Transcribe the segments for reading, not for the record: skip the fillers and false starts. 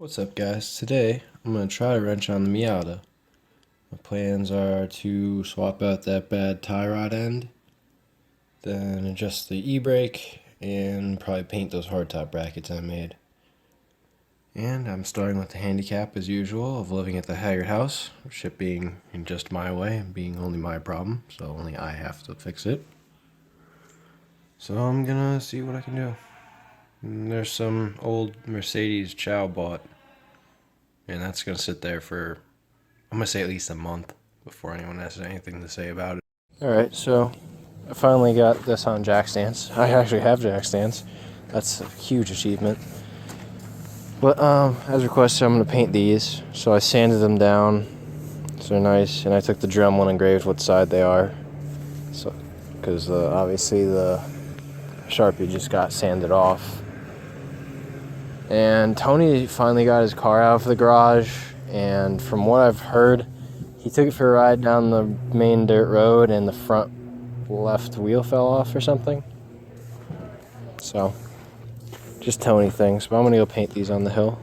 What's up guys? Today I'm going to try to wrench on the Miata. My plans are to swap out that bad tie rod end, then adjust the e-brake, and probably paint those hardtop brackets I made. And I'm starting with the handicap as usual of living at the Haggard house, shit being in just my way and being only my problem, so only I have to fix it. So I'm gonna see what I can do. And there's some old Mercedes Chow bought. And that's going to sit there for, I'm going to say at least a month before anyone has anything to say about it. Alright, so I finally got this on jack stands. I actually have jack stands. That's a huge achievement. But as requested, I'm going to paint these. So I sanded them down so they're nice. And I took the Dremel and engraved what side they are. So, because obviously the Sharpie just got sanded off. And Tony finally got his car out of the garage, and from what I've heard, he took it for a ride down the main dirt road and the front left wheel fell off or something. So, just Tony things, but I'm gonna go paint these on the hill.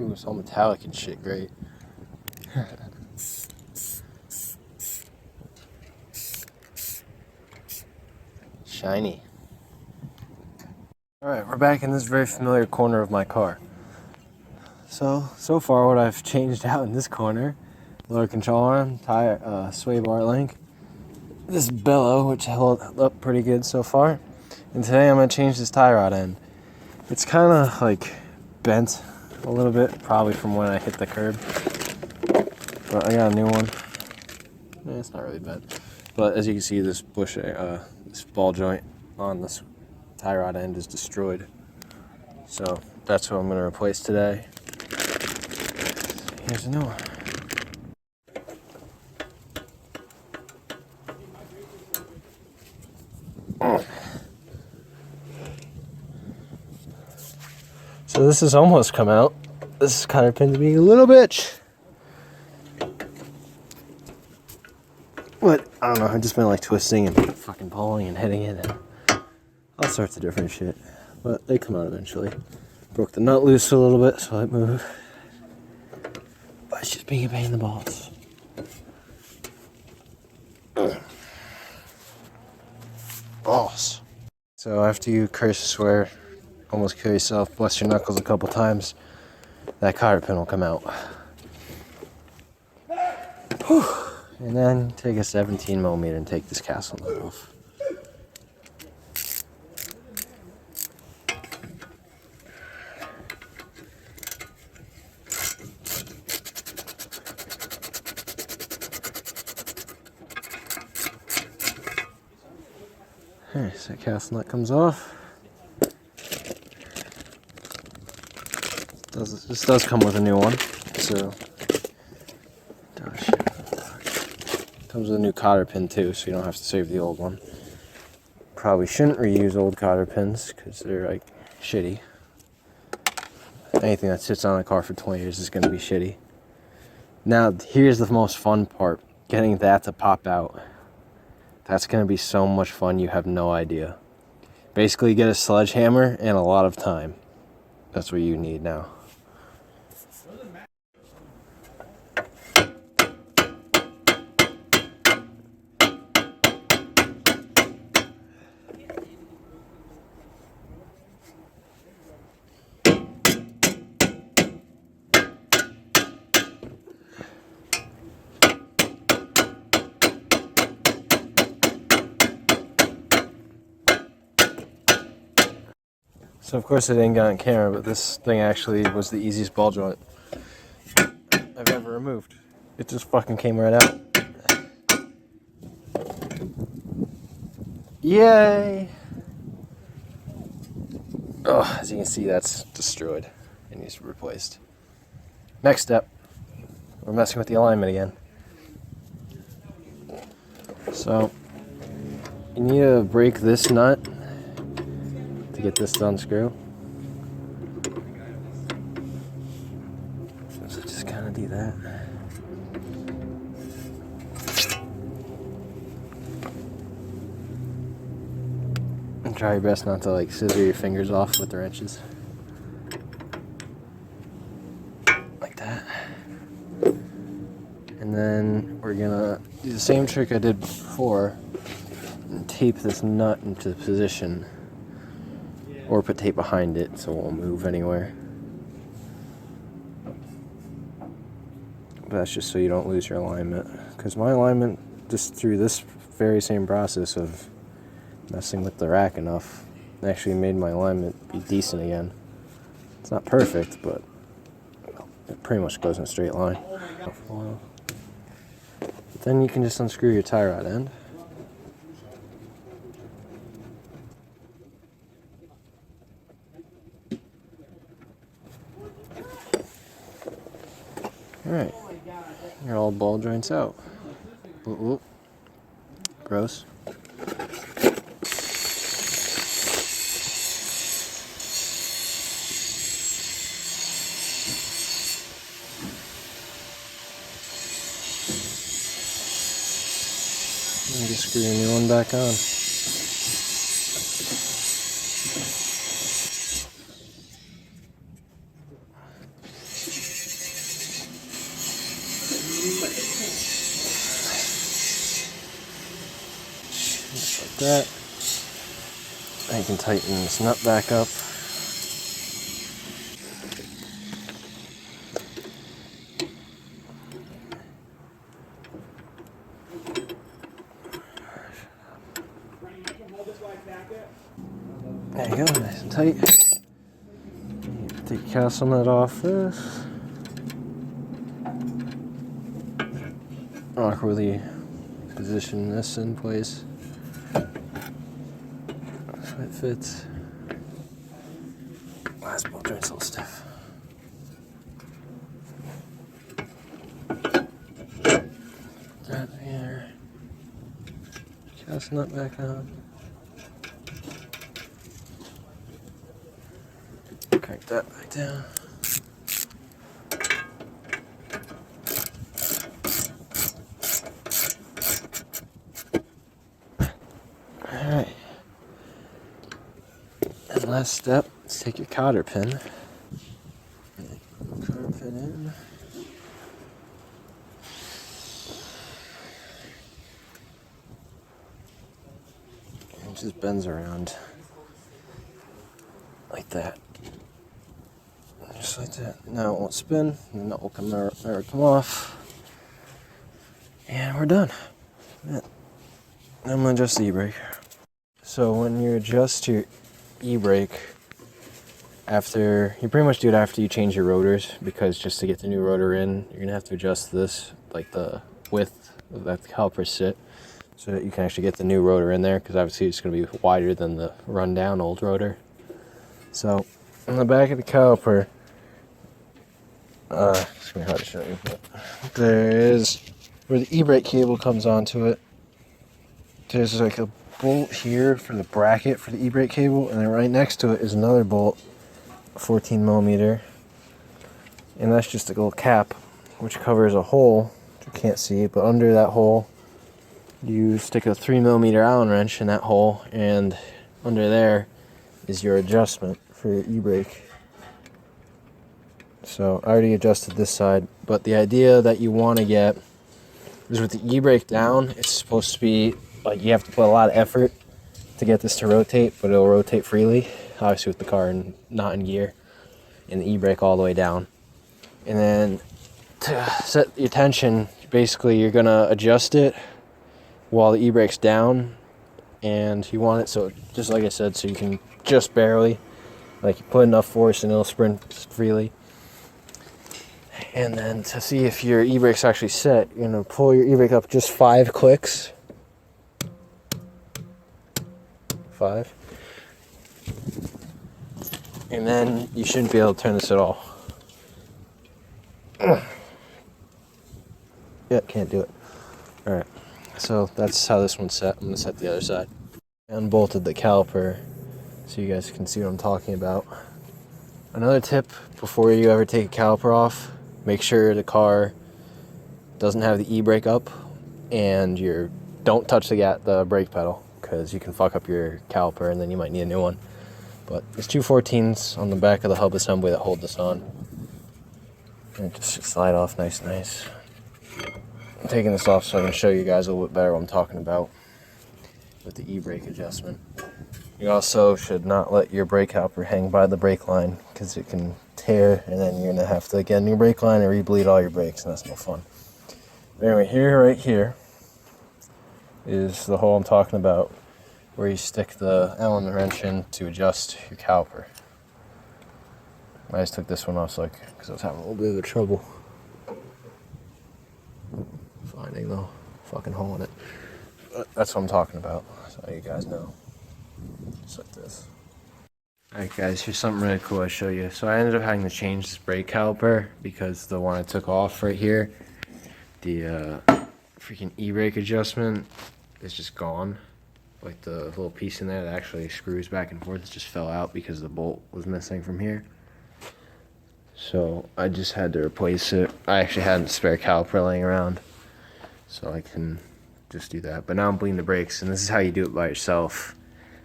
Ooh, it's all metallic and shit, great. Shiny. Alright, we're back in this very familiar corner of my car. So far what I've changed out in this corner, lower control arm, tire, sway bar link, this bellow, which held up pretty good so far, and today I'm going to change this tie rod end. It's kind of like bent a little bit, probably from when I hit the curb, but I got a new one. It's not really bent, but as you can see, this bush, this ball joint on this tie rod end is destroyed, so that's what I'm going to replace today. Here's a new one. So this has almost come out. This cotter pin's being a little bitch. But I don't know, I've just been like twisting and fucking pulling and hitting it and all sorts of different shit. But they come out eventually. Broke the nut loose a little bit, so it moved. But it's just being a pain in the balls. Balls. So after you curse, swear, almost kill yourself, bust your knuckles a couple times, that cotter pin will come out. Whew. And then take a 17mm and take this castle nut off. Alright, so that castle nut comes off. This does come with a new one, so comes with a new cotter pin too, so you don't have to save the old one. Probably shouldn't reuse old cotter pins because they're like shitty. Anything that sits on a car for 20 years is going to be shitty. Now here's the most fun part, getting that to pop out. That's going to be so much fun, you have no idea. Basically get a sledgehammer and a lot of time. That's what you need now. So of course I didn't get on camera, but this thing actually was the easiest ball joint I've ever removed. It just fucking came right out. Yay! Oh, as you can see, that's destroyed and needs to be replaced. Next step, we're messing with the alignment again. So you need to break this nut to get this to unscrew. Do that. And try your best not to like scissor your fingers off with the wrenches. Like that. And then we're gonna do the same trick I did before and tape this nut into position, or put tape behind it so it won't move anywhere. But that's just so you don't lose your alignment, because my alignment, just through this very same process of messing with the rack enough, actually made my alignment be decent again. It's not perfect, but it pretty much goes in a straight line. But then you can just unscrew your tie rod end. Alright, your all ball joints out. Ooh, ooh. Gross. And just screw your new one back on. Just like that. Now you can tighten this nut back up. There you go, nice and tight. Take the castle nut off this. Awkwardly position this in place so it fits. Last ball joint's a little stiff. That there. Cast nut back on. Crank that back down. Alright. And last step, let's take your cotter pin. Cotter pin in. And it just bends around like that. Just like that. Now it won't spin, and the nut will never come off. And we're done. Yeah. I'm gonna adjust the e-brake. So when you adjust your e-brake, you pretty much do it after you change your rotors, because just to get the new rotor in, you're gonna have to adjust this, like the width of that caliper sit, so that you can actually get the new rotor in there, because obviously it's gonna be wider than the rundown old rotor. So on the back of the caliper, it's gonna be hard to show you, but there is where the e-brake cable comes onto it. There's like a bolt here for the bracket for the e-brake cable, and then right next to it is another bolt, 14 millimeter, and that's just a little cap which covers a hole which you can't see, but under that hole you stick a 3 millimeter Allen wrench in that hole, and under there is your adjustment for your e-brake. So I already adjusted this side, but the idea that you want to get is with the e-brake down, it's supposed to be like you have to put a lot of effort to get this to rotate, but it'll rotate freely, obviously with the car not in gear, and the e-brake all the way down. And then to set your tension, basically you're gonna adjust it while the e-brake's down, and you want it so, just like I said, so you can just barely, like you put enough force and it'll sprint freely. And then to see if your e-brake's actually set, you're gonna pull your e-brake up just 5 clicks. 5. And then you shouldn't be able to turn this at all. Yeah, can't do it. Alright, so that's how this one's set. I'm going to set the other side. I unbolted the caliper so you guys can see what I'm talking about. Another tip before you ever take a caliper off make sure the car doesn't have the e-brake up, and don't touch the brake pedal, because you can fuck up your caliper and then you might need a new one. But there's 214s on the back of the hub assembly that hold this on. And it just should slide off nice. I'm taking this off so I can show you guys a little bit better what I'm talking about with the e-brake adjustment. You also should not let your brake caliper hang by the brake line, because it can tear, and then you're going to have to get a new brake line and re-bleed all your brakes, and that's no fun. But anyway, right here is the hole I'm talking about, where you stick the Allen wrench in to adjust your caliper. I just took this one off because I was having a little bit of trouble finding the fucking hole in it. But that's what I'm talking about, so you guys know. Just like this. Alright guys, here's something really cool I'll show you. So I ended up having to change this brake caliper because the one I took off right here, the freaking e-brake adjustment is just gone. Like the little piece in there that actually screws back and forth just fell out because the bolt was missing from here. So I just had to replace it. I actually had a spare caliper laying around, so I can just do that. But now I'm bleeding the brakes, and this is how you do it by yourself.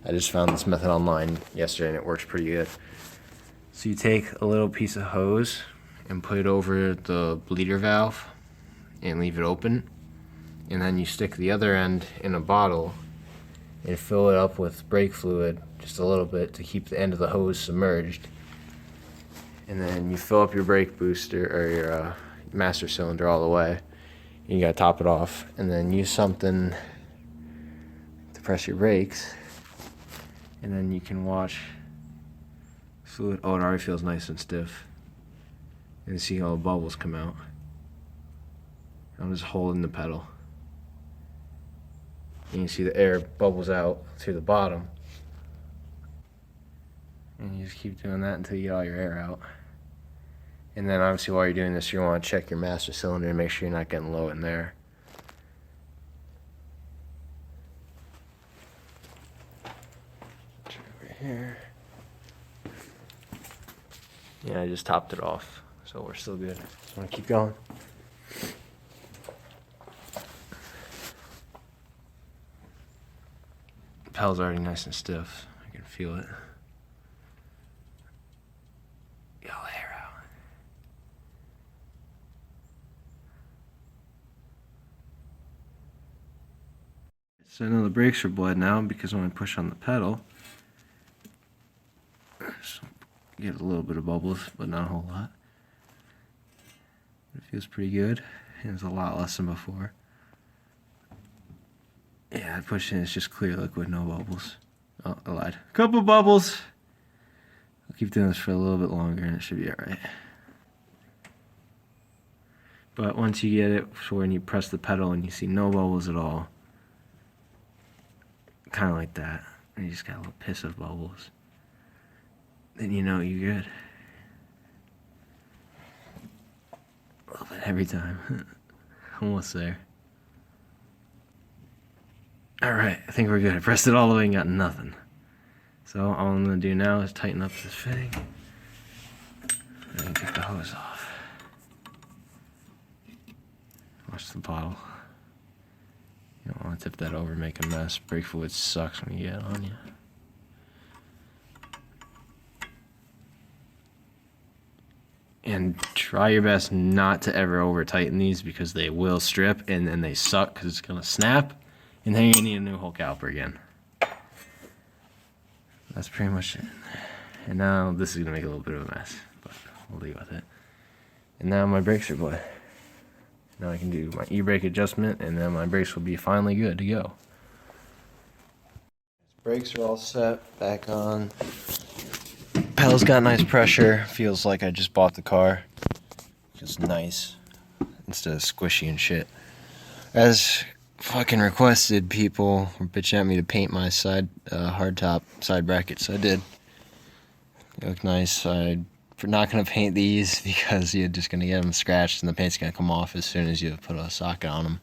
I just found this method online yesterday and it works pretty good. So you take a little piece of hose and put it over the bleeder valve and leave it open, and then you stick the other end in a bottle and fill it up with brake fluid just a little bit to keep the end of the hose submerged. And then you fill up your brake booster or your master cylinder all the way. You gotta top it off, and then use something to press your brakes, and then you can watch fluid. Oh, it already feels nice and stiff. And see how the bubbles come out. I'm just holding the pedal. And you see the air bubbles out to the bottom. And you just keep doing that until you get all your air out. And then obviously while you're doing this, you want to check your master cylinder and make sure you're not getting low in there. Over here. Yeah, I just topped it off, so we're still good. Just want to keep going. The pedal's already nice and stiff. I can feel it. Get all the hair out. So I know the brakes are bled now because when I push on the pedal, get a little bit of bubbles, but not a whole lot. It feels pretty good. It's a lot less than before. Yeah, I pushed in, it's just clear liquid, no bubbles. Oh, I lied. Couple bubbles! I'll keep doing this for a little bit longer and it should be alright. But once you get it so when you press the pedal and you see no bubbles at all, kind of like that, and you just got a little piss of bubbles, then you know you're good. A little bit every time. Almost there. Alright, I think we're good. I pressed it all the way and got nothing. So all I'm going to do now is tighten up this fitting. And then take the hose off. Watch the bottle. You don't want to tip that over and make a mess. Brake fluid sucks when you get it on you. And try your best not to ever over tighten these, because they will strip and then they suck because it's going to snap. And then you're going to need a new whole caliper again. That's pretty much it. And now this is going to make a little bit of a mess, but we'll deal with it. And now my brakes are bled. Now I can do my e-brake adjustment, and then my brakes will be finally good to go. Brakes are all set, back on. Pedal's got nice pressure. Feels like I just bought the car. Just nice, instead of squishy and shit. As fucking requested, people were bitching at me to paint my side hardtop side brackets. I did. They look nice. I'm not gonna paint these because you're just gonna get them scratched and the paint's gonna come off as soon as you put a socket on them.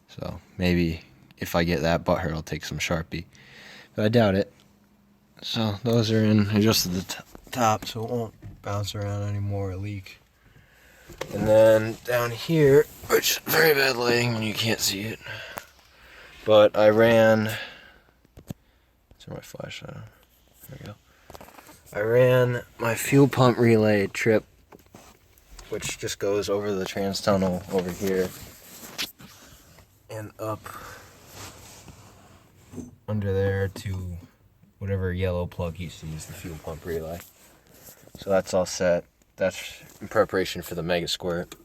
So maybe if I get that butthurt, I'll take some Sharpie, but I doubt it. So those are in. I adjusted the top so it won't bounce around anymore or leak. And then down here, which very bad lighting and you can't see it, but I ran. Turn my flashlight on. There we go. I ran my fuel pump relay trip, which just goes over the trans tunnel over here and up under there to whatever yellow plug you see is the fuel pump relay. So that's all set. That's in preparation for the Mega Squirt.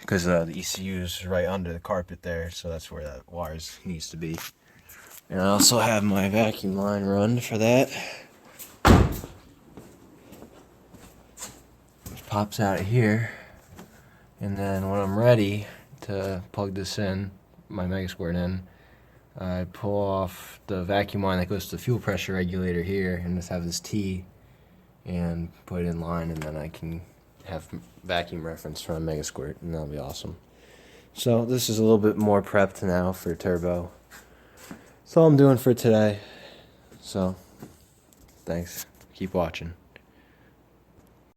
Because the ECU is right under the carpet there, so that's where that wires needs to be. And I also have my vacuum line run for that. Which pops out here. And then when I'm ready to plug this in, my Mega Squirt in, I pull off the vacuum line that goes to the fuel pressure regulator here and just have this T and put it in line, and then I can have vacuum reference from a Mega Squirt, and that'll be awesome. So this is a little bit more prepped now for turbo. That's all I'm doing for today. So thanks. Keep watching.